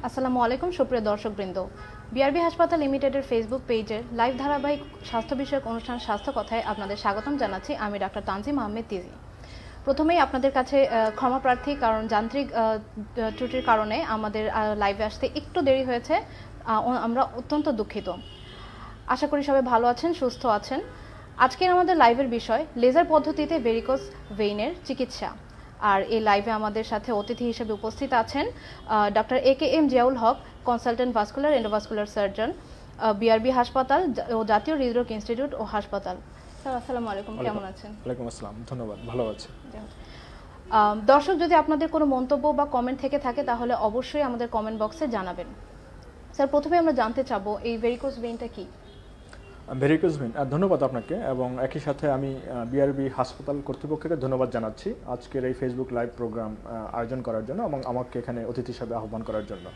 আসসালামু আলাইকুম সুপ্রিয় দর্শকবৃন্দ, বিআরবি হাসপাতাল লিমিটেডের ফেসবুক পেজের লাইভ ধারাবাহিক স্বাস্থ্য বিষয়ক অনুষ্ঠান স্বাস্থ্য কথায় আপনাদের স্বাগতম জানাচ্ছি। আমি ডাক্তার তানজিম আহমেদ তিজি। প্রথমেই আপনাদের কাছে ক্ষমা প্রার্থী, কারণ যান্ত্রিক ত্রুটির কারণে আমাদের লাইভে আসতে একটু দেরি হয়েছে। আমরা অত্যন্ত দুঃখিত। আশা করি সবাই ভালো আছেন, সুস্থ আছেন। আজকের আমাদের লাইভের বিষয় লেজার পদ্ধতিতে ভেরিকোজ ভেইনের চিকিৎসা। আর এই লাইভে আমাদের সাথে অতিথি হিসেবে উপস্থিত আছেন doctor A K M. Ziaul Haque, consultant vascular endovascular surgeon, BRB হাসপাতাল ও জাতীয় হৃদরোগ ইনস্টিটিউট ও হাসপাতাল। স্যার আসসালামু আলাইকুম, কেমন আছেন? ওয়ালাইকুম আসসালাম, ধন্যবাদ, ভালো আছি। দর্শক, যদি আপনাদের কোনো মন্তব্য বা কমেন্ট থেকে থাকে তাহলে অবশ্যই আমাদের কমেন্ট বক্সে জানাবেন। স্যার, প্রথমে আমরা জানতে চাবো এই ভেরিকোজ ভেইনটা কি? ভেরিকোজ ভেইন, ধন্যবাদ আপনাকে, এবং একই সাথে আমি বিআরবি হাসপাতাল কর্তৃপক্ষকে ধন্যবাদ জানাচ্ছি আজকের এই ফেসবুক লাইভ প্রোগ্রাম আয়োজন করার জন্য এবং আমাকে এখানে অতিথি হিসাবে আহ্বান করার জন্য।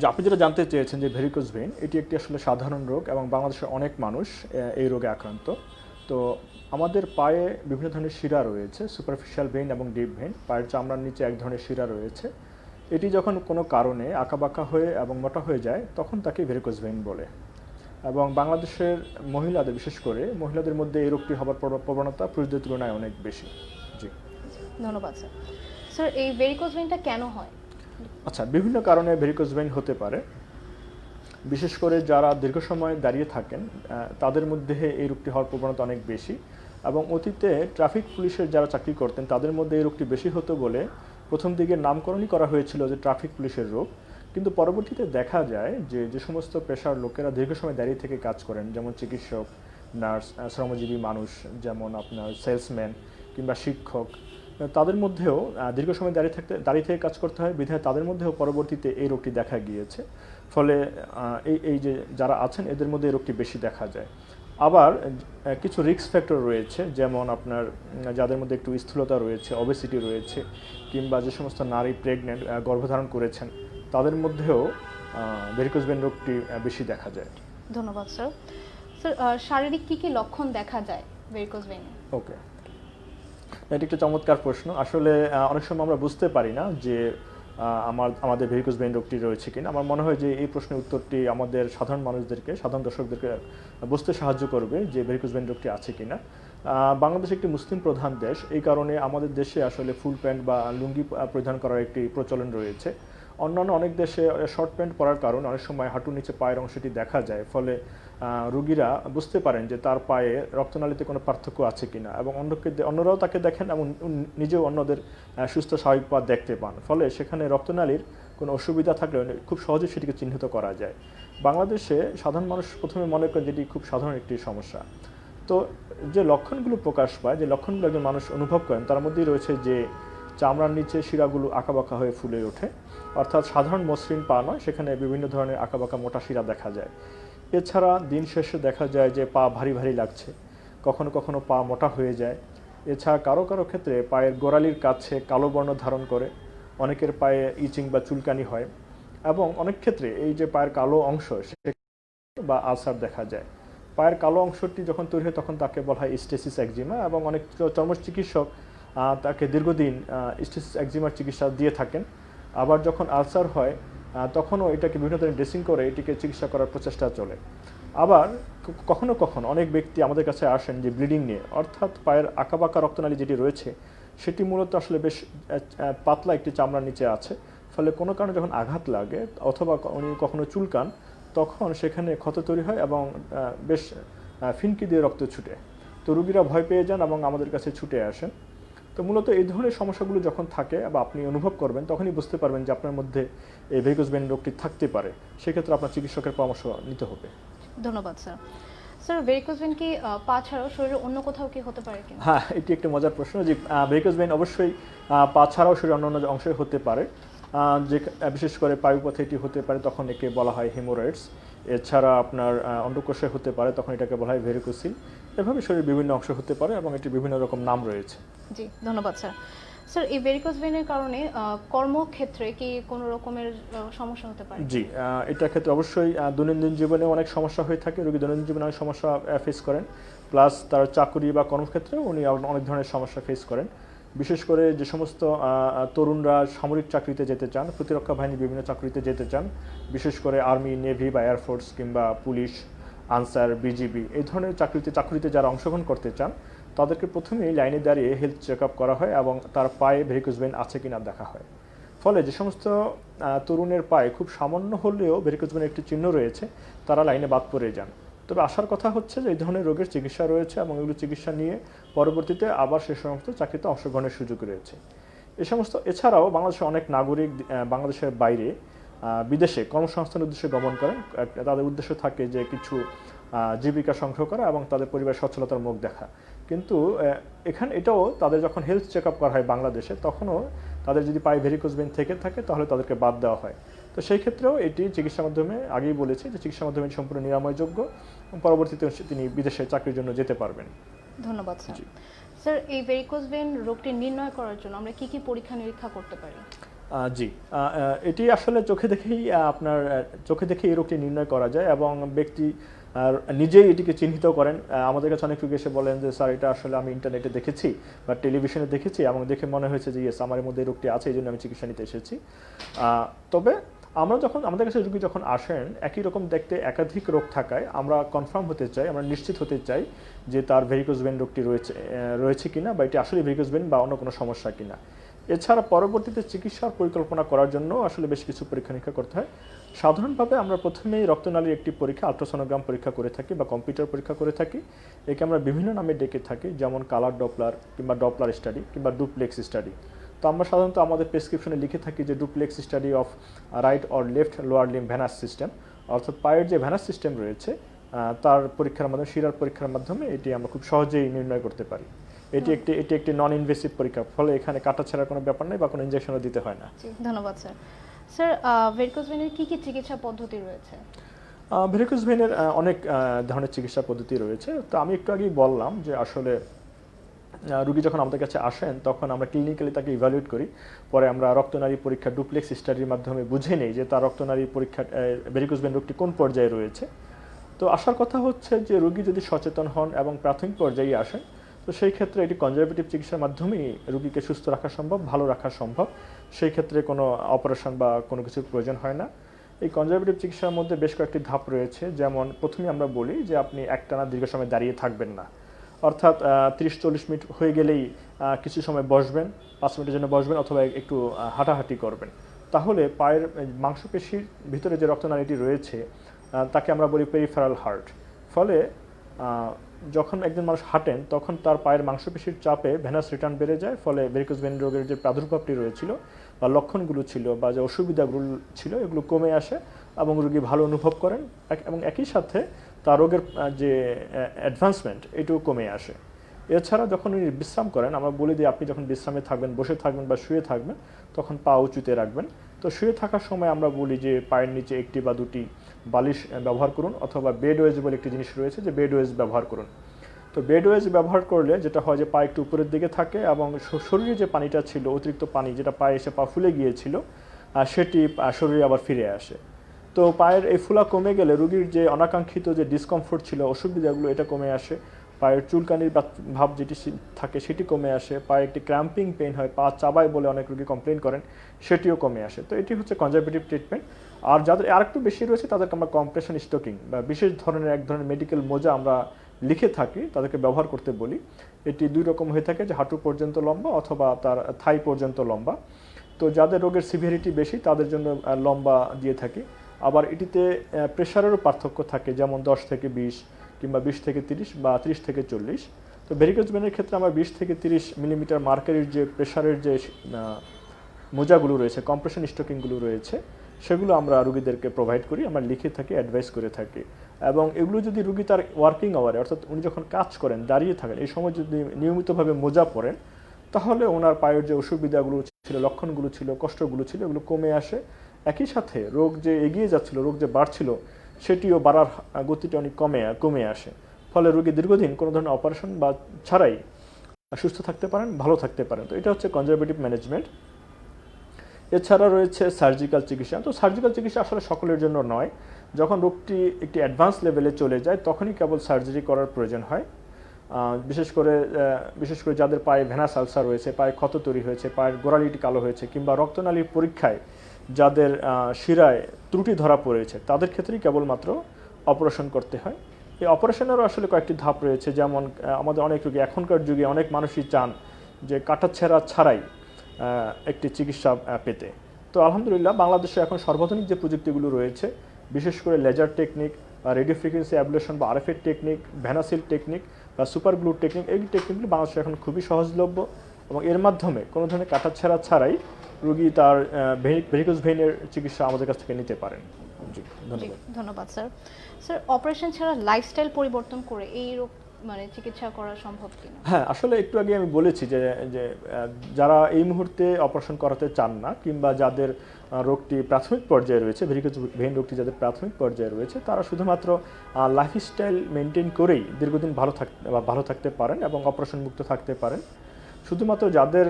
আপনি যেটা জানতে চেয়েছেন যে ভেরিকোজ ভেইন, এটি একটি আসলে সাধারণ রোগ এবং বাংলাদেশের অনেক মানুষ এই রোগে আক্রান্ত। তো আমাদের পায়ে বিভিন্ন ধরনের শিরা রয়েছে, সুপারফিশিয়াল ভেইন এবং ডিপ ভেইন। পায়ের চামড়ার নিচে এক ধরনের শিরা রয়েছে। এটি যখন কোনো কারণে আঁকাবাঁকা হয়ে এবং মোটা হয়ে যায় তখন তাকে ভেরিকোজ ভেইন বলে। এবং বাংলাদেশের মহিলাদের, বিশেষ করে মহিলাদের মধ্যে এই রোগটি হবার প্রবণতা পুরুষদের তুলনায় অনেক বেশি। জি, ধন্যবাদ স্যার। স্যার, এই ভেরিকোজ ভেইনটা কেন হয়? আচ্ছা, বিভিন্ন কারণে ভেরিকোজ ভেইন হতে পারে। বিশেষ করে যারা দীর্ঘ সময় দাঁড়িয়ে থাকেন তাদের মধ্যে এই রোগটি হওয়ার প্রবণতা অনেক বেশি, এবং অতীতে ট্রাফিক পুলিশের যারা চাকরি করতেন তাদের মধ্যে এই রোগটি বেশি হতো বলে প্রথম দিকে নামকরণই করা হয়েছিল যে ট্রাফিক পুলিশের রোগ। কিন্তু পরবর্তীতে দেখা যায় যে যে সমস্ত পেশার লোকেরা দীর্ঘ সময় দাঁড়িয়ে থেকে কাজ করেন, যেমন চিকিৎসক, নার্স, শ্রমজীবী মানুষ, যেমন আপনার সেলসম্যান কিংবা শিক্ষক, তাদের মধ্যেও দীর্ঘ সময় দাঁড়িয়ে থেকে কাজ করতে হয়, বিধায় তাদের মধ্যেও পরবর্তীতে এই রোগটি দেখা গিয়েছে। ফলে এই যে যারা আছেন এদের মধ্যে এই রোগটি বেশি দেখা যায়। আবার কিছু রিস্ক ফ্যাক্টর রয়েছে, যেমন আপনার যাদের মধ্যে একটু স্থূলতা রয়েছে, ওবেসিটি রয়েছে, কিংবা যে সমস্ত নারী প্রেগনেন্ট, গর্ভধারণ করেছেন, তাদের মধ্যেও ভেরিকোজ ভেইন রোগটি বেশি দেখা যায়। ধন্যবাদ স্যার। স্যার, শারীরিক কি কি লক্ষণ দেখা যায় ভেরিকোজ ভেইনে? ওকে, এটি একটা চমৎকার প্রশ্ন। আসলে অনেক সময় আমরা বুঝতে পারি না যে আমাদের ভেরিকোজ ভেইন রোগটি রয়েছে কিনা। আমার মনে হয় যে এই প্রশ্নের উত্তরটি আমাদের সাধারণ মানুষদেরকে, সাধারণ দর্শকদেরকে বুঝতে সাহায্য করবে যে ভেরিকোজ ভেইন রোগটি আছে কিনা। বাংলাদেশ একটি মুসলিম প্রধান দেশ, এই কারণে আমাদের দেশে আসলে ফুল প্যান্ট বা লুঙ্গি পরিধান করার একটি প্রচলন রয়েছে। অন্যান্য অনেক দেশে শর্ট প্যান্ট পরার কারণে অনেক সময় হাঁটুর নিচে পায়ের অংশটি দেখা যায়, ফলে রোগীরা বুঝতে পারেন যে তার পায়ে রক্তনালীতে কোনো পার্থক্য আছে কিনা, এবং অন্যরাও তাকে দেখেন এবং নিজেও অন্যদের সুস্থ স্বাভাবিক পা দেখতে পান। ফলে সেখানে রক্তনালীর কোনো অসুবিধা থাকলে খুব সহজে সেটিকে চিহ্নিত করা যায়। বাংলাদেশে সাধারণ মানুষ প্রথমে মনে করেন যেটি খুব সাধারণ একটি সমস্যা। তো যে লক্ষণগুলো প্রকাশ পায়, যে লক্ষণগুলো একজন মানুষ অনুভব করেন, তার মধ্যেই রয়েছে যে চামড়ার নিচে শিরাগুলো আঁকাবাঁকা হয়ে ফুলে ওঠে, অর্থাৎ সাধারণ মসৃণ পা নয়, সেখানে বিভিন্ন ধরনের আঁকাবাঁকা মোটা শিরা দেখা যায়। এছাড়া দিন শেষে দেখা যায় যে পা ভারী ভারী লাগছে, কখনো কখনো পা মোটা হয়ে যায়। এছাড়া কারো কারো ক্ষেত্রে পায়ের গোড়ালির কাছে কালো বর্ণ ধারণ করে, অনেকের পায়ে ইচিং বা চুলকানি হয়, এবং অনেক ক্ষেত্রে এই যে পায়ের কালো অংশ বা আলসার দেখা যায়। পায়ের কালো অংশটি যখন তৈরি হয় তখন তাকে বলা হয় স্টেসিস একজিমা, এবং অনেক চর্ম চিকিৎসক তাকে দীর্ঘদিন স্টেসিস একজিমার চিকিৎসা দিয়ে থাকেন। আবার যখন আলসার হয় তখনও এটাকে বিভিন্ন ধরনের ড্রেসিং করে এটিকে চিকিৎসা করার প্রচেষ্টা চলে। আবার কখনো কখনো অনেক ব্যক্তি আমাদের কাছে আসেন যে ব্লিডিং নিয়ে, অর্থাৎ পায়ের আঁকাবাঁকা রক্তনালী যেটি রয়েছে সেটি মূলত আসলে বেশ পাতলা একটি চামড়ার নিচে আছে, ফলে কোনো কারণে যখন আঘাত লাগে অথবা উনি কখনো চুলকান তখন সেখানে ক্ষত তৈরি হয় এবং বেশ ফিনকি দিয়ে রক্ত ছুটে। তো রুগীরা ভয় পেয়ে যান এবং আমাদের কাছে ছুটে আসেন। তো মূলত এই ধরনের সমস্যাগুলো যখন থাকে বা আপনি অনুভব করবেন তখনই বুঝতে পারবেন যে আপনার মধ্যে এই ভেরিকোজ ভেইন রোগটি থাকতে পারে। সেক্ষেত্রে আপনার চিকিৎসকের পরামর্শ নিতে হবে। ধন্যবাদ স্যার। স্যার, ভেরিকোজ ভেইন কি পা ছাড়াও শরীরের অন্য কোথাও কি হতে পারে কিনা? হ্যাঁ, এটি একটা মজার প্রশ্ন। যে ভেরিকোজ ভেইন অবশ্যই পা ছাড়াও শরীরের অন্যান্য অংশে হতে পারে। যে বিশেষ করে পায়ুপথে এটি হতে পারে, তখন একে বলা হয় হেমোরয়েডস। এছাড়া আপনার অন্ডকোষে হতে পারে, তখন এটাকে বলা হয় ভেরিকোসিল। এভাবে শরীরের বিভিন্ন অংশ হতে পারে এবং এটির বিভিন্ন রকম নাম রয়েছে। জি, ধন্যবাদ স্যার। স্যার, এই ভেরিকোজ ভেইনের কারণে কর্মক্ষেত্রে কি কোনো রকমের সমস্যা হতে পারে? জি, এটার ক্ষেত্রে অবশ্যই দৈনন্দিন জীবনে অনেক সমস্যা হয়ে থাকে। রোগী দৈনন্দিন জীবনে অনেক সমস্যা ফেস করেন, প্লাস তার চাকরি বা কর্মক্ষেত্রেও উনি অনেক ধরনের সমস্যা ফেস করেন। বিশেষ করে যে সমস্ত তরুণরা সামরিক চাকরিতে যেতে চান, প্রতিরক্ষা বাহিনীর বিভিন্ন চাকরিতে যেতে চান, বিশেষ করে আর্মি, নেভি বা এয়ারফোর্স কিংবা পুলিশ, আনসার, বিজিবি এই ধরনের চাকরিতে যারা অংশগ্রহণ করতে চান তাদেরকে প্রথমেই লাইনে দাঁড়িয়ে হেলথ চেক আপ করা হয় এবং তার পায়ে ভেরিকোজ ভেইন আছে কিনা দেখা হয়। ফলে যে সমস্ত তরুণের পায়ে খুব সামান্য হলেও ভেরিকোজ ভেইনের একটি চিহ্ন রয়েছে তারা লাইনে বাদ পড়ে যান। তবে আসার কথা হচ্ছে যে এই ধরনের রোগের চিকিৎসা রয়েছে এবং এগুলো চিকিৎসা নিয়ে পরবর্তীতে আবার সে সমস্ত চাকরিতে অংশগ্রহণের সুযোগ রয়েছে। এছাড়াও বাংলাদেশের অনেক নাগরিক বাংলাদেশের বাইরে বিদেশে কর্মসংস্থানের উদ্দেশ্যে গমন করেন। তাদের উদ্দেশ্য থাকে যে কিছু জীবিকা সংগ্রহ করা এবং তাদের পরিবার সচ্ছলতার মুখ দেখা। কিন্তু এটাও তাদের যখন হেলথ চেক আপ করা হয় বাংলাদেশে, তখনও তাদের যদি পায়ে ভেরিকোজ ভেইন থেকে থাকে তাহলে তাদেরকে বাদ দেওয়া হয়। তো সেই ক্ষেত্রেও এটি চিকিৎসার মাধ্যমে, আগেই বলেছি যে চিকিৎসার মাধ্যমে সম্পূর্ণ নিরাময়যোগ্য, পরবর্তীতে তিনি বিদেশে চাকরির জন্য যেতে পারবেন। ধন্যবাদ স্যার। স্যার, এই ভেরিকোজ ভেইন রোগটি নির্ণয় করার জন্য আমরা কি কি পরীক্ষা নিরীক্ষা করতে পারি? জি, এটি আসলে চোখে দেখেই এই রোগটি নির্ণয় করা যায় এবং ব্যক্তি নিজেই এটিকে চিহ্নিত করেন। আমাদের কাছে অনেক রোগী এসে বলেন যে স্যার, এটা আসলে আমি ইন্টারনেটে দেখেছি বা টেলিভিশনে দেখেছি এবং দেখে মনে হয়েছে যে ইয়েস, আমার মধ্যে এই রোগটি আছে, এই জন্য আমি চিকিৎসা নিতে এসেছি। তবে আমাদের কাছে রোগী যখন আসেন একই রকম দেখতে একাধিক রোগ থাকায় আমরা কনফার্ম হতে চাই, আমরা নিশ্চিত হতে চাই যে তার ভেরিকোজ ভেইন রোগটি রয়েছে কিনা বা এটি আসলে ভেরিকোজ ভেইন বা অন্য কোনো সমস্যা কিনা। এছাড়া পরবর্তীতে চিকিৎসার পরিকল্পনা করার জন্য আসলে বেশ কিছু পরীক্ষা নিরীক্ষা করতে হয়। সাধারণভাবে আমরা প্রথমেই রক্তনালীর একটি পরীক্ষা, আল্ট্রাসোনোগ্রাম পরীক্ষা করে থাকি বা কম্পিউটার পরীক্ষা করে থাকি। একে আমরা বিভিন্ন নামে ডেকে থাকি, যেমন কালার ডপলার কিংবা ডপলার স্টাডি কিংবা ডুপ্লেক্স স্টাডি। তো আমরা সাধারণত আমাদের প্রেসক্রিপশনে লিখে থাকি যে duplex study of right or left lower limb venous system, অর্থাৎ পায়ের যে ভেনাস সিস্টেম রয়েছে তার পরীক্ষার মাধ্যমে, শিরার পরীক্ষার মাধ্যমে এটি আমরা খুব সহজেই নির্ণয় করতে পারি। এটি একটি নন ইনভেসিভ পরীক্ষা, ফলে এখানে কাটা ছাড়ার কোনো ব্যাপার নেই বা কোনো ইনজেকশনও দিতে হয় না। ধন্যবাদ স্যার। স্যার, ভেরিকোজ ভেইনের কি কি চিকিৎসা পদ্ধতি রয়েছে? ভেরিকোজ ভেইনের অনেক ধরনের চিকিৎসা পদ্ধতি রয়েছে। তো আমি একটু আগেই বললাম যে আসলে রোগী যখন আমাদের কাছে আসেন তখন আমরা ক্লিনিক্যালি তাকে ইভ্যালুয়েট করি, পরে আমরা রক্তনালী পরীক্ষা ডুপ্লেক্স স্টাডির মাধ্যমে বুঝে নেই যে তার রক্তনালী পরীক্ষা ভেরিকোজ ভেইন রোগটি কোন পর্যায়ে রয়েছে। তো আসার কথা হচ্ছে যে রোগী যদি সচেতন হন এবং প্রাথমিক পর্যায়ে আসেন, তো সেই ক্ষেত্রে এটি কনজারভেটিভ চিকিৎসার মাধ্যমেই রোগীকে সুস্থ রাখা সম্ভব, ভালো রাখা সম্ভব। সেই ক্ষেত্রে কোনো অপারেশন বা কোনো কিছুর প্রয়োজন হয় না। এই কনজারভেটিভ চিকিৎসার মধ্যে বেশ কয়েকটি ধাপ রয়েছে। যেমন প্রথমে আমরা বলি যে আপনি একটানা দীর্ঘ সময় দাঁড়িয়ে থাকবেন না, অর্থাৎ 30-40 মিনিট হয়ে গেলেই কিছু সময় বসবেন, 5 মিনিটের জন্য বসবেন অথবা একটু হাঁটাহাঁটি করবেন। তাহলে পায়ের মাংসপেশির ভিতরে যে রক্তনালীটি রয়েছে তাকে আমরা বলি পেরিফেরাল হার্ট। ফলে যখন একজন মানুষ হাঁটেন তখন তার পায়ের মাংসপেশির চাপে ভেনাস রিটার্ন বেড়ে যায়, ফলে ভেরিকোজ ভেইন রোগের যে প্রাদুর্ভাবটি রয়েছিল বা লক্ষণগুলো ছিল বা যে অসুবিধাগুলো ছিল এগুলো কমে আসে এবং রোগী ভালো অনুভব করেন এবং একই সাথে তার রোগের যে অ্যাডভান্সমেন্ট এটাও কমে আসে। এছাড়া যখন উনি বিশ্রাম করেন, আমরা বলি যে আপনি যখন বিশ্রামে থাকবেন, বসে থাকবেন বা শুয়ে থাকবেন, তখন পা উঁচুতে রাখবেন। তো শুয়ে থাকার সময় আমরা বলি যে পায়ের নিচে একটি বা দুটি বালিশ ব্যবহার করুন, অথবা বেড ওয়েজ বলে একটি জিনিস রয়েছে যে বেড ওয়েজ ব্যবহার করুন। তো বেড ওয়েজ ব্যবহার করলে যেটা হয় যে পা একটু উপরের দিকে থাকে এবং শরীরে যে পানিটা ছিল, অতিরিক্ত পানি যেটা পায়ে এসে পা ফুলে গিয়েছিল, সেটি শরীরে আবার ফিরে আসে। তো পায়ের এই ফুলা কমে গেলে রোগীর যে অনাকাঙ্ক্ষিত যে ডিসকমফোর্ট ছিল, অসুবিধাগুলো, এটা কমে আসে। পায়ের চুলকানির ভাব যেটি থাকে সেটি কমে আসে। পায়ে একটি ক্র্যাম্পিং পেইন হয়, পা চাবায় বলে অনেক রোগী কমপ্লেন করেন, সেটিও কমে আসে। তো এটি হচ্ছে কনজারভেটিভ ট্রিটমেন্ট। আর যাদের আরেকটু বেশি রয়েছে তাদেরকে আমরা কম্প্রেশন স্টোকিং বা বিশেষ ধরনের এক ধরনের মেডিকেল মোজা আমরা লিখে থাকি, তাদেরকে ব্যবহার করতে বলি। এটি দুই রকম হয়ে থাকে, যে হাঁটু পর্যন্ত লম্বা অথবা তার থাই পর্যন্ত লম্বা। তো যাদের রোগের সিভিয়ারিটি বেশি তাদের জন্য লম্বা দিয়ে থাকি। আবার এটিতে প্রেশারেরও পার্থক্য থাকে, যেমন 10 থেকে 20 কিংবা 20 থেকে 30 বা 30 থেকে 40। তো ভেরিকোজ ভেইনের ক্ষেত্রে আমরা 20 থেকে 30 মিলিমিটার মার্কারির যে প্রেশারের যে মোজাগুলো রয়েছে, কম্প্রেশন স্টোকিংগুলো রয়েছে, সেগুলো আমরা রোগীদেরকে প্রোভাইড করি, আমরা লিখে থাকি, অ্যাডভাইস করে থাকি। এবং এগুলো যদি রোগী তার ওয়ার্কিং আওয়ারে, অর্থাৎ উনি যখন কাজ করেন, দাঁড়িয়ে থাকেন, এই সময় যদি নিয়মিতভাবে মোজা পরেন, তাহলে ওনার পায়ের যে অসুবিধাগুলো ছিল, লক্ষণগুলো ছিল, কষ্টগুলো ছিল, এগুলো কমে আসে। একই সাথে রোগ যে এগিয়ে যাচ্ছিল, রোগ যে বাড়ছিল, সেটিও বাড়ার গতিটা অনেক কমে আসে। ফলে রোগী দীর্ঘদিন কোনো ধরনের অপারেশন বা ছাড়াই সুস্থ থাকতে পারেন, ভালো থাকতে পারেন। তো এটা হচ্ছে কনজারভেটিভ ম্যানেজমেন্ট। এছাড়া রয়েছে সার্জিক্যাল চিকিৎসা। তো সার্জিক্যাল চিকিৎসা আসলে সকলের জন্য নয়। যখন রোগটি একটি অ্যাডভান্স লেভেলে চলে যায় তখনই কেবল সার্জারি করার প্রয়োজন হয়। বিশেষ করে যাদের পায়ে ভেনাস আলসার রয়েছে, পায়ে ক্ষত তৈরি হয়েছে, পায়ের গোড়ালিটি কালো হয়েছে, কিংবা রক্তনালীর পরীক্ষায় যাদের শিরায় ত্রুটি ধরা পড়েছে, তাদের ক্ষেত্রেই কেবলমাত্র অপারেশন করতে হয়। এই অপারেশনেরও আসলে কয়েকটি ধাপ রয়েছে, যেমন আমাদের অনেক রোগী এখনকার যুগে অনেক মানুষই চান যে কাটাছেঁড়া ছাড়াই একটি চিকিৎসা পেতে। তো আলহামদুলিল্লাহ বাংলাদেশে এখন সর্বাধুনিক যে প্রযুক্তিগুলো রয়েছে, বিশেষ করে laser technique, radio frequency ablation বা আরএফএ টেকনিক, ভ্যানাসিল টেকনিক বা সুপার গ্লু টেকনিক, এই টেকনিকগুলো বাংলাদেশে এখন খুবই সহজলভ্য এবং এর মাধ্যমে কোনো ধরনের কাটাছেঁড়া ছাড়াই রোগী তার ভেরিকোজ ভেইনের চিকিৎসা আমাদের কাছ থেকে নিতে পারেন। জি, ধন্যবাদ। ধন্যবাদ স্যার। স্যার, অপারেশন ছাড়া লাইফস্টাইল পরিবর্তন করে এই রোগ চিকিৎসা করা সম্ভব কিনা? হ্যাঁ, আসলে একটু আগে আমি বলেছি যে যে যারা এই মুহূর্তে অপারেশন করাতে চান না, কিংবা যাদের রোগটি প্রাথমিক পর্যায়ে রয়েছে, ভেরিকোজ ভেইন রোগটি যাদের প্রাথমিক পর্যায়ে রয়েছে, তারা শুধুমাত্র লাইফস্টাইল মেনটেন করেই দীর্ঘদিন ভালো থাকতে পারেন এবং অপারেশন মুক্ত থাকতে পারেন। শুধুমাত্র যাদের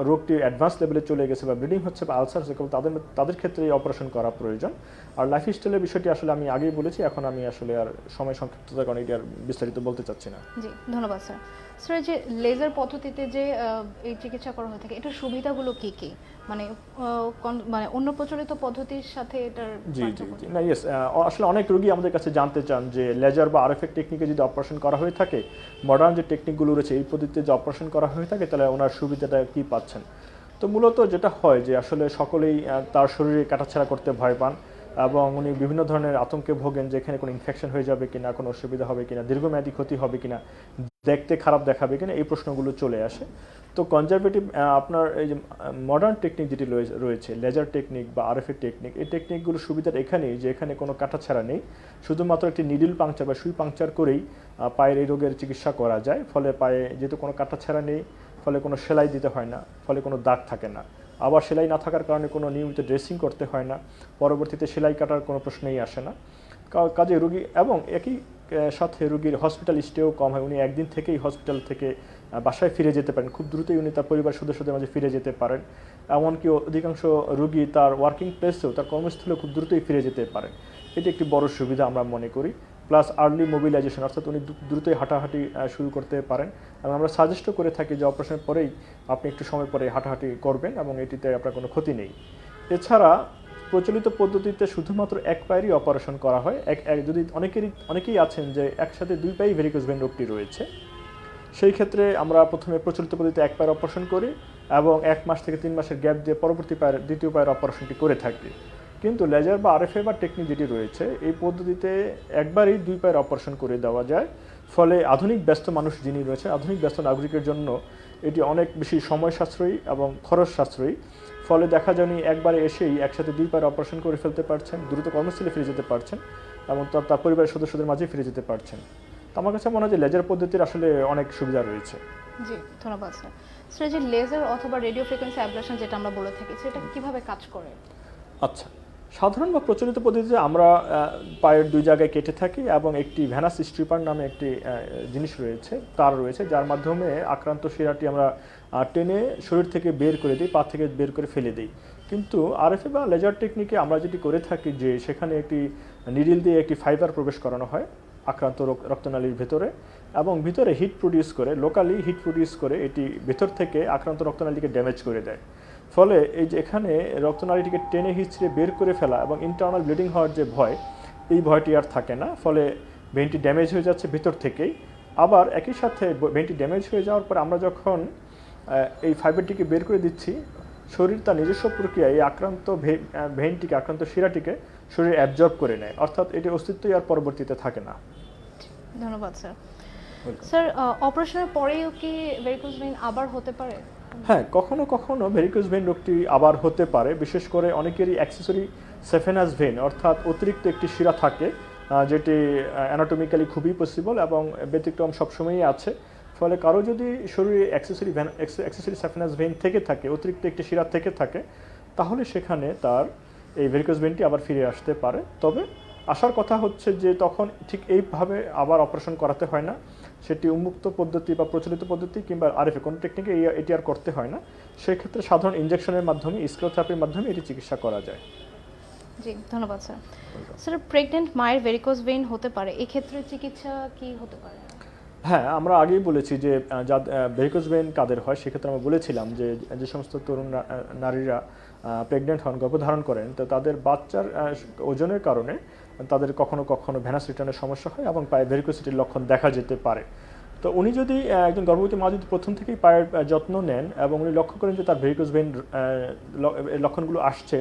রোগটি অ্যাডভান্স লেভেলে চলে গেছে বা ব্লিডিং হচ্ছে বা আলসার হচ্ছে, তাদের ক্ষেত্রে অপারেশন করা প্রয়োজন। আর লাইফস্টাইলের বিষয়টি আসলে আমি আগেই বলেছি, এখন আমি আসলে আর সময় সংক্ষিপ্ততার কারণে এটি আর বিস্তারিত বলতে চাচ্ছি না। জি, ধন্যবাদ স্যার। স্যার, যে লেজার পদ্ধতিতে যে এই চিকিৎসা করা হয়ে থাকে, এটার সুবিধাগুলো কি কি? মানে অন্য প্রচলিত পদ্ধতির সাথে এটার জি জি জি না, ইয়েস, আসলে অনেক রোগী আমাদের কাছে জানতে চান যে লেজার বা আরএফএ টেকনিকে যদি অপারেশন করা হয়ে থাকে, মডার্ন যে টেকনিকগুলো রয়েছে এই পদ্ধতিতে যে অপারেশন করা হয়ে থাকে, তাহলে ওনার সুবিধাটা কি পাচ্ছেন। তো মূলত যেটা হয় যে আসলে সকলেই তার শরীরে কাটাছেঁড়া করতে ভয় পান এবং উনি বিভিন্ন ধরনের আতঙ্কে ভোগেন যে এখানে কোনো ইনফেকশন হয়ে যাবে কিনা, কোনো অসুবিধা হবে কিনা, দীর্ঘমেয়াদী ক্ষতি হবে কিনা, দেখতে খারাপ দেখাবে কিনা, এই প্রশ্নগুলো চলে আসে। তো কনজারভেটিভ আপনার এই যে মডার্ন টেকনিক যেটি রয়েছে, লেজার টেকনিক বা আরএফএ টেকনিক, এই টেকনিকগুলোর সুবিধাটা এখানেই যে এখানে কোনো কাটাছেঁড়া নেই, শুধুমাত্র একটি নিডল পাংচার বা সুই পাংচার করেই পায়ের এই রোগের চিকিৎসা করা যায়। ফলে পায়ে যেহেতু কোনো কাটাছেঁড়া নেই, ফলে কোনো সেলাই দিতে হয় না, ফলে কোনো দাগ থাকে না। আবার সেলাই না থাকার কারণে কোনো নিয়মিত ড্রেসিং করতে হয় না, পরবর্তীতে সেলাই কাটার কোনো প্রশ্নই আসে না। কাজে রোগী এবং একই সাথে রোগীর হসপিটাল স্টেও কম হয়, উনি একদিন থেকেই হসপিটাল থেকে বাসায় ফিরে যেতে পারেন, খুব দ্রুতই উনি তার পরিবার সদস্যদের মাঝে ফিরে যেতে পারেন। এমনকি অধিকাংশ রোগী তার ওয়ার্কিং প্লেসেও, তার কর্মস্থলেও খুব দ্রুতই ফিরে যেতে পারেন। এটি একটি বড় সুবিধা আমরা মনে করি। প্লাস আর্লি মোবিলাইজেশন, অর্থাৎ উনি দ্রুতই হাঁটাহাঁটি শুরু করতে পারেন এবং আমরা সাজেস্টও করে থাকি যে অপারেশনের পরেই আপনি একটু সময় পরে হাঁটাহাঁটি করবেন এবং এটিতে আপনার কোনো ক্ষতি নেই। এছাড়া প্রচলিত পদ্ধতিতে শুধুমাত্র এক পায়েরই অপারেশন করা হয়। যদি অনেকেই আছেন যে একসাথে দুই পায়ে ভেরিকোজ ভেইন রোগটি রয়েছে, সেই ক্ষেত্রে আমরা প্রথমে প্রচলিত পদ্ধতিতে এক পায়ের অপারেশন করি এবং 1 মাস থেকে 3 মাসের গ্যাপ দিয়ে পরবর্তী দ্বিতীয় পায়ের অপারেশনটি করে থাকি। কিন্তু লেজার বা আরএফএ বা টেকনিক যেটি রয়েছে, এই পদ্ধতিতে একবারই 2 পায়ের অপারেশন করে দেওয়া যায়। ফলে আধুনিক ব্যস্ত মানুষ যিনি রয়েছে, আধুনিক ব্যস্ত নাগরিকের জন্য এটি অনেক বেশি সময় সাশ্রয়ী এবং খরচ সাশ্রয়ী। ফলে দেখা যায় উনি একবারে এসেই একসাথে 2 পায়ের অপারেশন করে ফেলতে পারছেন, দ্রুত কর্মস্থলে ফিরে যেতে পারছেন এবং তার পরিবারের সদস্যদের মাঝে ফিরে যেতে পারছেন। তো আমার কাছে মনে হয় যে লেজার পদ্ধতির আসলে অনেক সুবিধা রয়েছে। জি, ধন্যবাদ স্যার। স্যার, যে লেজার অথবা রেডিও ফ্রিকোয়েন্সি অ্যাবলেশন যেটা আমরা বলে থাকি, সেটা কিভাবে কাজ করে? আচ্ছা, সাধারণ বা প্রচলিত পদ্ধতিতে আমরা পায়ের 2 জায়গায় কেটে থাকি এবং একটি ভ্যানাস স্ট্রিপার নামে একটি জিনিস রয়েছে, তার রয়েছে, যার মাধ্যমে আক্রান্ত শিরাটি আমরা টেনে শরীর থেকে বের করে দিই, পা থেকে বের করে ফেলে দিই। কিন্তু আরএফএ বা লেজার টেকনিকে আমরা যেটি করে থাকি যে সেখানে একটি নিডল দিয়ে একটি ফাইবার প্রবেশ করানো হয় আক্রান্ত রক্তনালীর ভেতরে এবং ভিতরে লোকালি হিট প্রডিউস করে এটি ভেতর থেকে আক্রান্ত রক্তনালীকে ড্যামেজ করে দেয়। ফলে এই যে এখানে রক্তনালীটিকে টেনে হিচড়ে বের করে ফেলা এবং ইন্টারনাল ব্লিডিং হওয়ার যে ভয়, এই ভয়টি আর থাকে না। ফলে ভেইনটি ড্যামেজ হয়ে যাচ্ছে ভেতর থেকেই। আবার একই সাথে ভেইনটি ড্যামেজ হয়ে যাওয়ার পর আমরা যখন এই ফাইবারটিকে বের করে দিচ্ছি, শরীর তার নিজস্ব প্রক্রিয়ায় এই আক্রান্ত ভেইনটিকে, আক্রান্ত শিরাটিকে শরীর অ্যাবজর্ব করে নেয়, অর্থাৎ এটির অস্তিত্বই আর পরবর্তীতে থাকে না। ধন্যবাদ স্যার। স্যার, অপারেশনের পরেও কি ভেরিকোজ ভেইন আবার হতে পারে? হ্যাঁ, কখনো কখনো ভেরিকোজ ভেইন রোগটি আবার হতে পারে। বিশেষ করে অনেকেরই অ্যাক্সেসরি সেফেনাস ভেইন, অর্থাৎ অতিরিক্ত একটি শিরা থাকে যেটি অ্যানাটমিক্যালি খুবই পসিবল এবং ব্যতিক্রম সবসময়ই আছে। ফলে কারো যদি শরীরে অ্যাক্সেসরি সেফেনাস ভেইন থেকে থাকে, অতিরিক্ত একটি শিরা থেকে থাকে, তাহলে সেখানে তার এই ভেরিকোজ ভেইনটি আবার ফিরে আসতে পারে। তবে আসার কথা হচ্ছে যে তখন ঠিক এইভাবে আবার অপারেশন করাতে হয় না, সেটি উন্মুক্ত পদ্ধতি বা প্রচলিত পদ্ধতি কিংবা আরএফএ কোনো টেকনিকে এটি আর করতে হয় না। সেক্ষেত্রে সাধারণ ইনজেকশনের মাধ্যমে, স্ক্লেরোথেরাপির মাধ্যমে এটি চিকিৎসা করা যায়। জি, ধন্যবাদ স্যার। স্যার, প্রেগনেন্ট মায়ের ভেরিকোজ ভেইন হতে পারে, এই ক্ষেত্রে চিকিৎসা কি হতে পারে? হ্যাঁ, আমরা আগেই বলেছি যে ভেরিকোজ ভেইন কাদের হয় সেক্ষেত্রে আমরা বলেছিলাম যে যে সমস্ত তরুণ নারীরা প্রেগনেন্ট হন, গর্ভধারণ করেন, তো তাদের বাচ্চার ওজনের কারণে তাদের কখনো কখনো ভেনাস রিটার্নের সমস্যা হয় এবং পায়ে ভেরিকোসিটির লক্ষণ দেখা যেতে পারে। তো উনি যদি একজন গর্ভবতী মা যদি প্রথম থেকেই পায়ের যত্ন নেন এবং উনি লক্ষ্য করেন যে তার ভেরিকোজ ভেইন লক্ষণগুলো আসছে,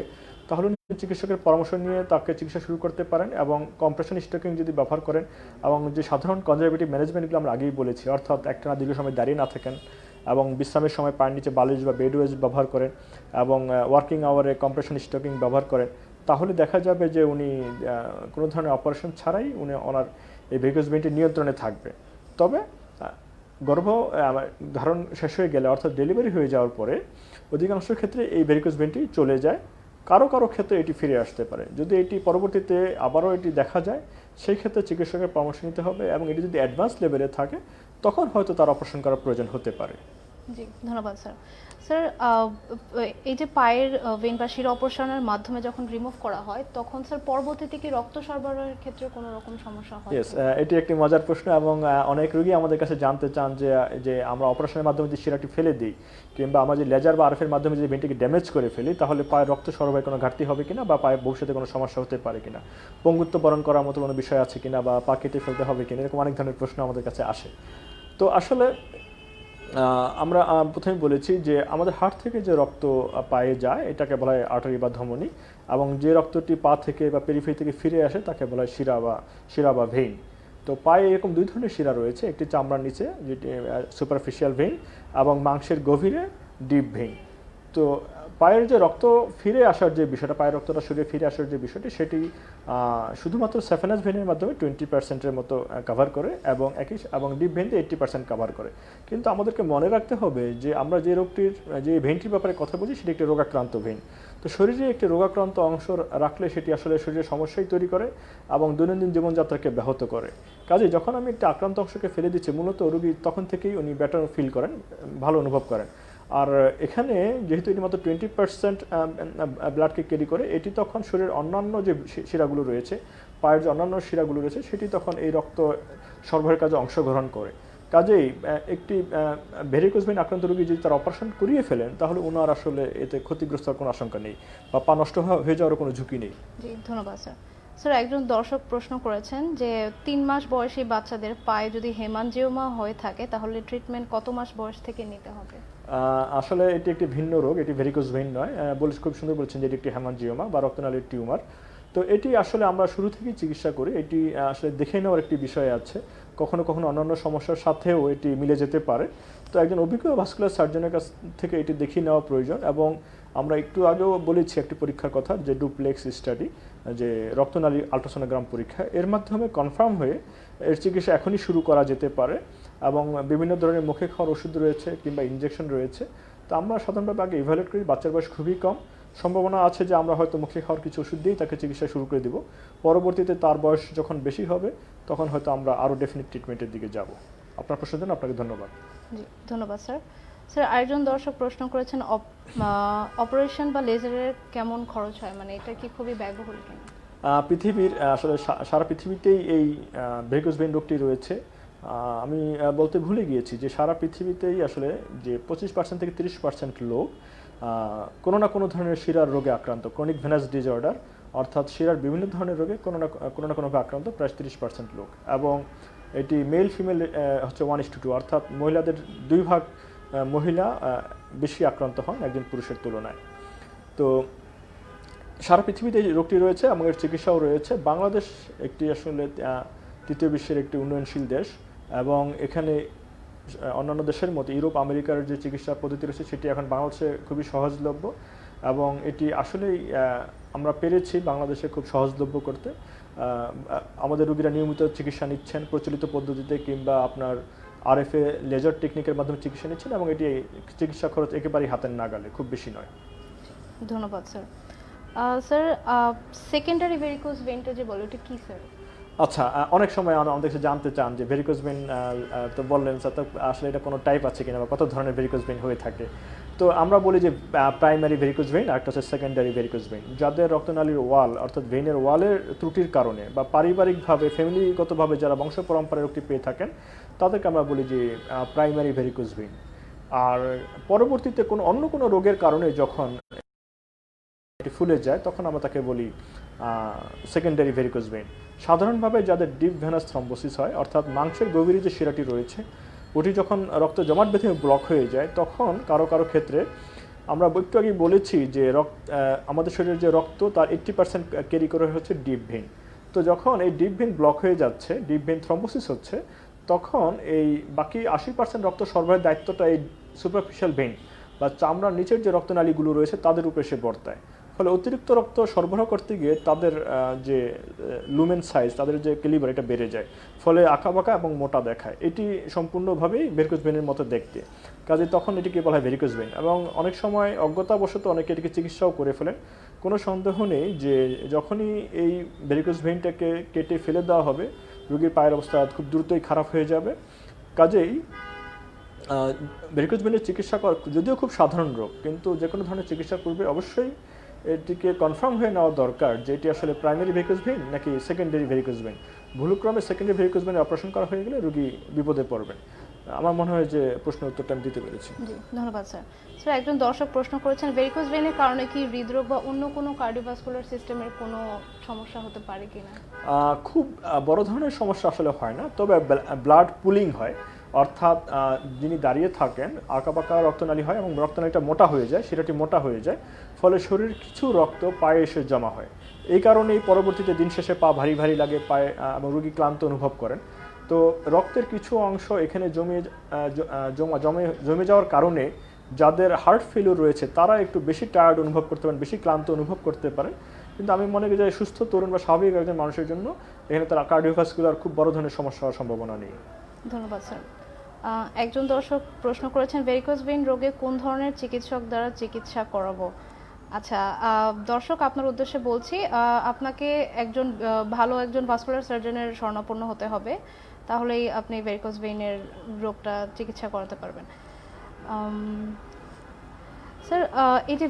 তাহলে উনি চিকিৎসকের পরামর্শ নিয়ে তাকে চিকিৎসা শুরু করতে পারেন এবং কম্প্রেশন স্টোকিং যদি ব্যবহার করেন এবং যে সাধারণ কনজারভেটিভ ম্যানেজমেন্টগুলো আমরা আগেই বলেছি, অর্থাৎ একটানা দীর্ঘ সময় দাঁড়িয়ে না থাকেন এবং বিশ্রামের সময় পায়ের নিচে বালিশ বা বেড ওয়েজ ব্যবহার করেন এবং ওয়ার্কিং আওয়ারে কম্প্রেশন স্টোকিং ব্যবহার করেন, তাহলে দেখা যাবে যে উনি কোনো ধরনের অপারেশন ছাড়াই ওনার এই ভেরিকোজ ভেইনটি নিয়ন্ত্রণে থাকবে। তবে ধারণ শেষ হয়ে গেলে অর্থাৎ ডেলিভারি হয়ে যাওয়ার পরে অধিকাংশ ক্ষেত্রে এই ভেরিকোজ ভেইনটি চলে যায়। কারো কারো ক্ষেত্রে এটি ফিরে আসতে পারে। যদি এটি পরবর্তীতে আবারও এটি দেখা যায়, সেই ক্ষেত্রে চিকিৎসকের পরামর্শ নিতে হবে এবং এটি যদি অ্যাডভান্স লেভেলে থাকে তখন হয়তো তার অপারেশন করার প্রয়োজন হতে পারে। জি, ধন্যবাদ স্যার। স্যার, এই যে পায়ের ভেইন বা শিরা অপারেশনের মাধ্যমে যখন রিমুভ করা হয় তখন স্যার পরবর্তীতে কি রক্ত সরবরাহের ক্ষেত্রে কোনো রকম সমস্যা হয়? ইয়েস, এটি একটি মজার প্রশ্ন এবং অনেক রোগী আমাদের কাছে জানতে চান যে যে আমরা অপারেশনের মাধ্যমে যে শিরাটি ফেলে দিই কিংবা আমরা যে লেজার বা আরএফের মাধ্যমে যদি ভেইনটিকে ড্যামেজ করে ফেলি, তাহলে পায়ের রক্ত সরবরাহে কোনো ঘাটতি হবে কিনা বা পায়ে ভবিষ্যতে কোনো সমস্যা হতে পারে কিনা, পঙ্গুত্ব বরণ করার মতো কোনো বিষয় আছে কিনা বা পা কেটে ফেলতে হবে কিনা, এরকম অনেক ধরনের প্রশ্ন আমাদের কাছে আসে। তো আসলে আমরা প্রথমে বলেছি যে আমাদের হাড় থেকে যে রক্ত পায়ে যায় এটাকে বলা হয় আর্টারি বা ধমনী, এবং যে রক্তটি পা থেকে বা পেরিফেরি থেকে ফিরে আসে তাকে বলা হয় শিরা বা ভেইন। তো পায়ে এরকম দুই ধরনের শিরা রয়েছে, একটি চামড়ার নিচে যেটি সুপারফিশিয়াল ভেইন এবং মাংসের গভীরে ডিপ ভেইন। তো পায়ের যে রক্ত ফিরে আসার যে বিষয়টা, পায়ের রক্তটা শরীরে ফিরে আসার যে বিষয়টি, সেটি শুধুমাত্র স্যাফেনাস ভেইনের মাধ্যমে 20% মতো কভার করে এবং ডিপ ভেইনতে 80% কভার করে। কিন্তু আমাদেরকে মনে রাখতে হবে যে আমরা যে ভেইনটির ব্যাপারে কথা বলছি সেটি একটি রোগাক্রান্ত ভেইন। তো শরীরে একটি রোগাক্রান্ত অংশ রাখলে সেটি আসলে শরীরে সমস্যাই তৈরি করে এবং দৈনন্দিন জীবনযাত্রাকে ব্যাহত করে। কাজেই যখন আমি একটা আক্রান্ত অংশকে ফেলে দিচ্ছি, মূলত রোগী তখন থেকেই উনি বেটার ফিল করেন, ভালো অনুভব করেন। আর এখানে যেহেতু এটি মাত্র 20% ব্লাডকে ক্যারি করে, এটি তখন শরীরের অন্যান্য যে শিরাগুলো রয়েছে, পায়ের যে অন্যান্য শিরাগুলো রয়েছে, সেটি তখন এই রক্ত সরবরাহের কাজে অংশগ্রহণ করে। কাজেই একটি ভেরিকোজ ভেইন আক্রান্ত রোগী যদি তার অপারেশন করিয়ে ফেলেন, তাহলে ওনার আসলে এতে ক্ষতিগ্রস্ত হওয়ার কোনো আশঙ্কা নেই বা পা নষ্ট হয়ে যাওয়ার কোনো ঝুঁকি নেই। জি, ধন্যবাদ স্যার। স্যার, একজন দর্শক প্রশ্ন করেছেন যে 3 মাস বয়সী বাচ্চাদের পায়ে যদি হেমানজিওমা হয়ে থাকে তাহলে ট্রিটমেন্ট কত মাস বয়স থেকে নিতে হবে? আসলে এটি একটি ভিন্ন রোগ, এটি ভেরিকোজ ভেইন নয়। খুব সুন্দর বলেছেন যে এটি একটি হেমানজিওমা বা রক্তনালীর টিউমার। তো এটি আসলে আমরা শুরু থেকেই চিকিৎসা করি। এটি আসলে দেখে নেওয়ার একটি বিষয় আছে, কখনো কখনো অন্যান্য সমস্যার সাথেও এটি মিলে যেতে পারে। তো একজন অভিজ্ঞ ভাস্কুলার সার্জনের কাছ থেকে এটি দেখিয়ে নেওয়া প্রয়োজন এবং আমরা একটু আগেও বলেছি একটি পরীক্ষার কথা, যে ডুপ্লেক্স স্টাডি, যে রক্তনালী আল্ট্রাসোনোগ্রাম পরীক্ষা, এর মাধ্যমে কনফার্ম হয়ে এর চিকিৎসা এখনই শুরু করা যেতে পারে এবং বিভিন্ন ধরনের মুখে খাওয়ার ওষুধ রয়েছে কিংবা ইনজেকশন রয়েছে। তো আমরা সাধারণভাবে আগে ইভ্যালুয়েট করি, বাচ্চার বয়স খুবই কম, সম্ভাবনা আছে যে আমরা হয়তো মুখে খাওয়ার কিছু ওষুধ দিয়েই তাকে চিকিৎসা শুরু করে দেব। পরবর্তীতে তার বয়স যখন বেশি হবে তখন হয়তো আমরা আরও ডেফিনিট ট্রিটমেন্টের দিকে যাব। আপনার প্রশ্নের জন্য আপনাকে ধন্যবাদ। জি, ধন্যবাদ স্যার। স্যার, আরেকজন দর্শক প্রশ্ন করেছেন অপারেশন বা লেজারের কেমন খরচ হয়, মানে এটা কি খুবই ব্যয়বহুল কিনা? পৃথিবীর আসলে সারা পৃথিবীতেই এই ভেরিকোজ ভেইন রোগটি রয়েছে। আমি বলতে ভুলে গিয়েছি যে সারা পৃথিবীতেই আসলে যে 25% থেকে 30% লোক কোনো না কোনো ধরনের শিরার রোগে আক্রান্ত, ক্রনিক ভেনাস ডিসঅর্ডার, অর্থাৎ শিরার বিভিন্ন ধরনের রোগে কোনো না কোনোভাবে আক্রান্ত, প্রায় 30% লোক। এবং এটি মেল ফিমেল হচ্ছে 1:2, অর্থাৎ মহিলাদের 2 ভাগ মহিলা বেশি আক্রান্ত হন একজন পুরুষের তুলনায়। তো সারা পৃথিবীতে এই রোগটি রয়েছে এবং এর চিকিৎসাও রয়েছে। বাংলাদেশ একটি আসলে তৃতীয় বিশ্বের একটি উন্নয়নশীল দেশ এবং এখানে অন্যান্য দেশের মতো ইউরোপ আমেরিকার যে চিকিৎসা পদ্ধতি রয়েছে সেটি এখন বাংলাদেশে খুবই সহজলভ্য এবং এটি আসলেই আমরা পেরেছি বাংলাদেশে খুব সহজলভ্য করতে। আমাদের রোগীরা নিয়মিত চিকিৎসা নিচ্ছেন প্রচলিত পদ্ধতিতে কিংবা আপনার আরএফএ লেজার টেকনিকের মাধ্যমে চিকিৎসা নিচ্ছেন এবং এটি চিকিৎসা খরচ একেবারেই হাতের নাগালে, খুব বেশি নয়। ধন্যবাদ স্যার। স্যার, সেকেন্ডারি ভেরিকোজ ভেইনটা যে বলে ওটা কি স্যার? আচ্ছা, অনেক সময় আমাদের কাছে জানতে চান যে ভেরিকোজ ভেইন, তো বললেন স্যার তো আসলে এটা কোনো টাইপ আছে কিনা বা কত ধরনের ভেরিকোজ ভেইন হয়ে থাকে। তো তো আমরা বলি যে প্রাইমারি ভেরিকোজ ভেইন আর একটা হচ্ছে সেকেন্ডারি ভেরিকোজ ভেইন। যাদের রক্তনালীর ওয়াল অর্থাৎ ভেইনের ওয়ালের ত্রুটির কারণে বা পারিবারিকভাবে ফ্যামিলিগতভাবে যারা বংশ পরম্পরায় রোগটি পেয়ে থাকেন তাদেরকে আমরা বলি যে প্রাইমারি ভেরিকোজ ভেইন। আর পরবর্তীতে অন্য কোনো রোগের কারণে যখন এটি ফুলে যায় তখন আমরা তাকে বলি সেকেন্ডারি ভেরিকোজ ভেইন। সাধারণভাবে যাদের ডিপ ভেনাস থ্রম্বোসিস হয় অর্থাৎ মাংসের গভীরে যে শিরাটি রয়েছে ওটি যখন রক্ত জমাট বেঁধে ব্লক হয়ে যায় তখন কারো কারো ক্ষেত্রে আমরা একটু আগে বলেছি যে আমাদের শরীরের যে রক্ত তার 80% ক্যারি করে হচ্ছে ডিপ ভেইন। তো যখন এই ডিপ ভেইন ব্লক হয়ে যাচ্ছে, ডিপ ভেইন থ্রম্বোসিস হচ্ছে, তখন এই বাকি 80% রক্ত সরবরাহের দায়িত্বটা এই সুপারফিশিয়াল ভেইন বা চামড়ার নিচের যে রক্তনালীগুলো রয়েছে তাদের উপরে এসে বর্তায়। ফলে অতিরিক্ত রক্ত সরবরাহ করতে গিয়ে তাদের যে লুমেন সাইজ, তাদের যে ক্যালিবার এটা বেড়ে যায়, ফলে আঁকাবাঁকা এবং মোটা দেখায়। এটি সম্পূর্ণভাবেই ভেরিকোজ ভেইনের মতো দেখতে, কাজে তখন এটিকে বলা হয় ভেরিকোজ ভেইন। এবং অনেক সময় অজ্ঞতাবশত অনেকে এটিকে চিকিৎসাও করে ফেলেন। কোনো সন্দেহ নেই যে যখনই এই ভেরিকোজ ভেইনটাকে কেটে ফেলে দেওয়া হবে রোগীর পায়ের অবস্থা খুব দ্রুতই খারাপ হয়ে যাবে। কাজেই ভেরিকোজ ভেইনের চিকিৎসা করা যদিও খুব সাধারণ রোগ, কিন্তু যে কোনো ধরনের চিকিৎসা পূর্বে অবশ্যই এটিকে কনফার্ম হয়ে নেওয়া দরকার যে এটি আসলে প্রাইমারি ভেরিকোজ ভেইন নাকি সেকেন্ডারি ভেরিকোজ ভেইন। ভুলক্রমে সেকেন্ডারি ভেরিকোজ ভেইনের অপারেশন করা হয়ে গেলে রোগী বিপদে পড়বেন। আমার মনে হয় যে প্রশ্নের উত্তরটা আমি দিতে পেরেছি। জি, ধন্যবাদ স্যার। স্যার, একজন দর্শক প্রশ্ন করেছেন ভেরিকোজ ভেইনের কারণে কি হৃদরোগ বা অন্য কোনো কার্ডিওভাস্কুলার সিস্টেমের কোনো সমস্যা হতে পারে কিনা? খুব বড় ধরনের সমস্যা আসলে হয় না, তবে ব্লাড পুলিং হয়, অর্থাৎ যিনি দাঁড়িয়ে থাকেন আঁকাবাঁকা রক্তনালী হয় এবং রক্তনালীটা মোটা হয়ে যায়, সেটাটি মোটা হয়ে যায়, ফলে শরীরের কিছু রক্ত পায়ে এসে জমা হয়। এই কারণেই পরবর্তীতে দিন শেষে পা ভারী ভারী লাগে, পায়ে এবং রোগী ক্লান্ত অনুভব করেন। তো রক্তের কিছু অংশ এখানে জমে যাওয়ার কারণে যাদের হার্ট ফেলিউর রয়েছে তারা একটু বেশি টায়ার্ড অনুভব করতে পারেন, বেশি ক্লান্ত অনুভব করতে পারেন। কিন্তু আমি মনে করি যে সুস্থ তরুণ বা স্বাভাবিক একজন মানুষের জন্য এখানে তার কার্ডিওভাস্কুলার খুব বড় ধরনের সমস্যা হওয়ার সম্ভাবনা নেই। ধন্যবাদ স্যার। একজন দর্শক প্রশ্ন করেছেন ভেরিকোজ ভেইন রোগে কোন ধরনের চিকিৎসক দ্বারা চিকিৎসা করাবো? আচ্ছা, দর্শক আপনার উদ্দেশ্যে বলছি, আপনাকে ভালো একজন ভাস্কুলার সার্জনের শরণাপন্ন হতে হবে, তাহলেই আপনি ভেরিকোজ ভেইনের রোগটা চিকিৎসা করাতে পারবেন। স্যার, এই যে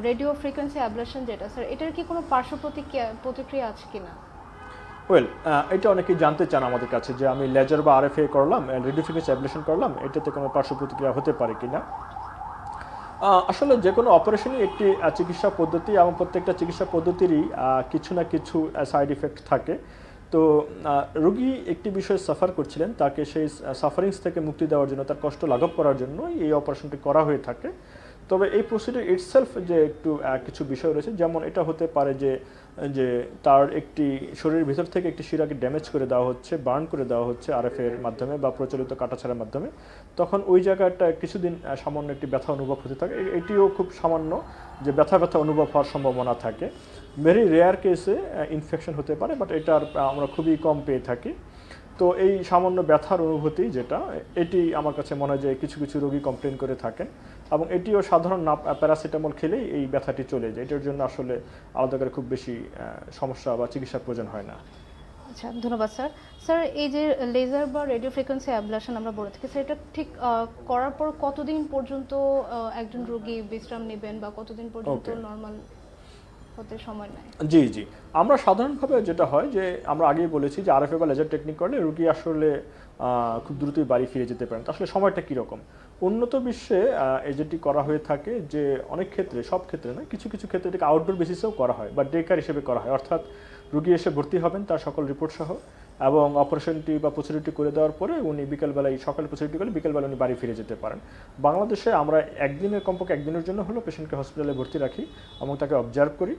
রেডিও ফ্রিকোয়েন্সি অ্যাবলেশন যেটা স্যার, এটার কি কোনো পার্শ্ব প্রতিক্রিয়া আছে কিনা? এটা অনেকেই জানতে চান আমাদের কাছে যে আমি লেজার বা আরএফএ করলাম, রেডিও ফ্রিকোয়েন্সি অ্যাবলেশন করলাম, এটাতে কোনো পার্শ্ব প্রতিক্রিয়া হতে পারে কিনা। আসলে যে কোনো অপারেশনই একটি চিকিৎসা পদ্ধতি এবং প্রত্যেকটা চিকিৎসা পদ্ধতিরই কিছু না কিছু সাইড ইফেক্ট থাকে। তো রোগী একটি বিষয়ে সাফার করছিলেন, তাকে সেই সাফারিংস থেকে মুক্তি দেওয়ার জন্য, তার কষ্ট লাঘব করার জন্য এই অপারেশনটি করা হয়ে থাকে। তবে এই প্রসিডিউর ইটসেলফ যে একটু কিছু বিষয় রয়েছে, যেমন এটা হতে পারে যে তার একটি শরীরের ভিতর থেকে একটি শিরাকে ড্যামেজ করে দেওয়া হচ্ছে, বার্ন করে দেওয়া হচ্ছে আরএফের মাধ্যমে বা প্রচলিত কাটাছাড়ার মাধ্যমে, তখন ওই জায়গাটা কিছুদিন সামান্য একটি ব্যথা অনুভব হতে থাকে। এটিও খুব সামান্য যে ব্যথা অনুভব হওয়ার সম্ভাবনা থাকে। ভেরি রেয়ার কেসে ইনফেকশন হতে পারে, বাট এটার আমরা খুবই কম পেয়ে থাকি। তো এই সামান্য ব্যথার অনুভূতি যেটা, এটি আমার কাছে মনে হয় যে কিছু কিছু রোগী কমপ্লেন করে থাকেন, এবং এটিও সাধারণ না প্যারাসিটামল খেলেই এই ব্যথাটি চলে যায়। এটার জন্য আসলে আলাদা করে খুব বেশি সমস্যা বা চিকিৎসার প্রয়োজন হয় না। আচ্ছা, ধন্যবাদ স্যার। স্যার, এই যে লেজার বা রেডিও ফ্রিকোয়েন্সি অ্যাবলেশন আমরা বলে থাকি স্যার, এটা ঠিক করার পর কতদিন পর্যন্ত একজন রোগী বিশ্রাম নেবেন বা কতদিন পর্যন্ত নর্মাল হতে সময় নেয়? জি, আমরা সাধারণভাবে যেটা হয় যে আমরা আগেই বলেছি যে আরএফএ বা লেজার টেকনিক করলে রোগী আসলে খুব দ্রুতই বাড়ি ফিরে যেতে পারেন। আসলে সময়টা কীরকম? উন্নত বিশ্বে যেটি করা হয়ে থাকে যে অনেক ক্ষেত্রে, সব ক্ষেত্রে না, কিছু কিছু ক্ষেত্রে এটাকে আউটডোর বেসিসেও করা হয় বা ডে কেয়ার হিসেবে করা হয়, অর্থাৎ রোগী এসে ভর্তি হবেন তার সকল রিপোর্ট সহ, এবং অপারেশনটি বা প্রসিডিউরটি করে দেওয়ার পরে উনি বিকেলবেলায়, সকালে প্রসিডিউরটি করলে বিকেলবেলা উনি বাড়ি ফিরে যেতে পারেন। বাংলাদেশে আমরা কমপক্ষে একদিনের জন্য হলেও পেশেন্টকে হসপিটালে ভর্তি রাখি এবং তাকে অবজার্ভ করি,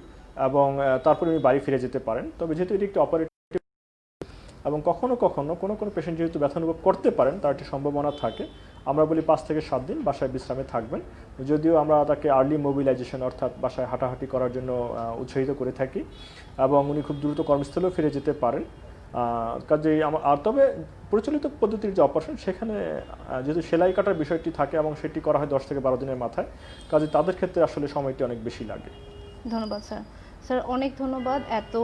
এবং তারপরে উনি বাড়ি ফিরে যেতে পারেন। তবে যেহেতু এটি একটি অপারেটিভ এবং কখনো কখনো কোনো পেশেন্ট যেহেতু ব্যথা অনুভব করতে পারেন, তার একটি সম্ভাবনা থাকে, আমরা বলি 5 থেকে 7 দিন বাসায় বিশ্রামে থাকবেন। যদিও আমরা তাকে আর্লি মোবিলাইজেশন অর্থাৎ বাসায় হাঁটাহাঁটি করার জন্য উৎসাহিত করে থাকি, এবং উনি খুব দ্রুত কর্মস্থলেও ফিরে যেতে পারেন। কাজেই তবে প্রচলিত পদ্ধতির যে অপারেশন, সেখানে যেহেতু সেলাই কাটার বিষয়টি থাকে এবং সেটি করা হয় 10 থেকে 12 দিনের মাথায়, কাজে তাদের ক্ষেত্রে আসলে সময়টি অনেক বেশি লাগে। ধন্যবাদ স্যার। স্যার, অনেক ধন্যবাদ এত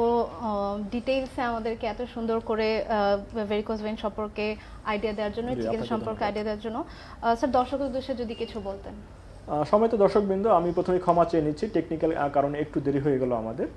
ডিটেইলসে আমাদেরকে এত সুন্দর করে ভেরিকোজ ভেইন সম্পর্কে আইডিয়া দেওয়ার জন্য, চিকিৎসা সম্পর্কে আইডিয়া দেওয়ার জন্য। স্যার, দর্শকদের উদ্দেশ্যে যদি কিছু বলতেন। সময়ত দর্শকবৃন্দ, আমি প্রথমে ক্ষমা চেয়ে নিচ্ছি, টেকনিক্যাল কারণে একটু দেরি হয়ে গেল আমাদের।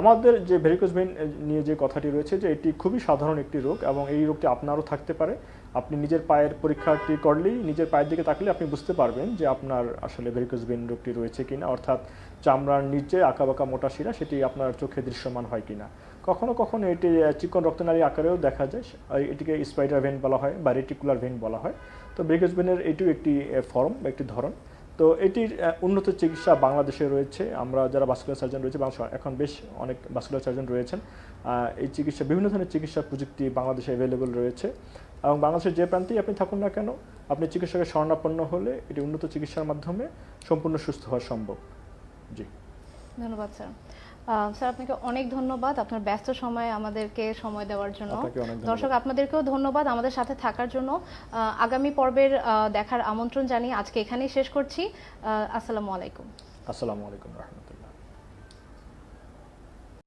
আমাদের যে ভেরিকোজ ভেইন নিয়ে যে কথাটি রয়েছে, যে এটি খুবই সাধারণ একটি রোগ এবং এই রোগটি আপনারও থাকতে পারে। আপনি নিজের পায়ের পরীক্ষাটি করলেই, নিজের পায়ের দিকে তাকলে আপনি বুঝতে পারবেন যে আপনার আসলে ভেরিকোজ ভেইন রোগটি রয়েছে কিনা, অর্থাৎ চামড়ার নিচে আঁকাবাঁকা মোটা শিরা সেটি আপনার চোখে দৃশ্যমান হয় কিনা। কখনো কখনো এটি চিকন রক্তনালী আকারেও দেখা যায়, এটিকে স্পাইডার ভেইন বলা হয় বা রেটিকুলার ভেইন বলা হয়। তো ভেরিকোজ ভেইনের এটিও একটি ফর্ম, একটি ধরন। তো এটির উন্নত চিকিৎসা বাংলাদেশে রয়েছে। আমরা যারা ভাস্কুলার সার্জন রয়েছে, এখন বেশ অনেক ভাস্কুলার সার্জন রয়েছেন। এই চিকিৎসা, বিভিন্ন ধরনের চিকিৎসা প্রযুক্তি বাংলাদেশে অ্যাভেলেবল রয়েছে এবং বাংলাদেশের যে প্রান্তেই আপনি থাকুন না কেন, আপনি চিকিৎসকের শরণাপন্ন হলে এটি উন্নত চিকিৎসার মাধ্যমে সম্পূর্ণ সুস্থ হওয়া সম্ভব। জি, ধন্যবাদ স্যার। স্যার, আপনাকে অনেক ধন্যবাদ আপনার ব্যস্ত সময়ে আমাদেরকে সময় দেওয়ার জন্য। আপনাকে অনেক ধন্যবাদ। দর্শক আপনাদেরকেও ধন্যবাদ আমাদের সাথে থাকার জন্য। আগামী পর্বের দেখার আমন্ত্রণ জানিয়ে আজকে এখানেই শেষ করছি। আসসালামু আলাইকুম। আসসালামু আলাইকুম রহমতুল্লাহ।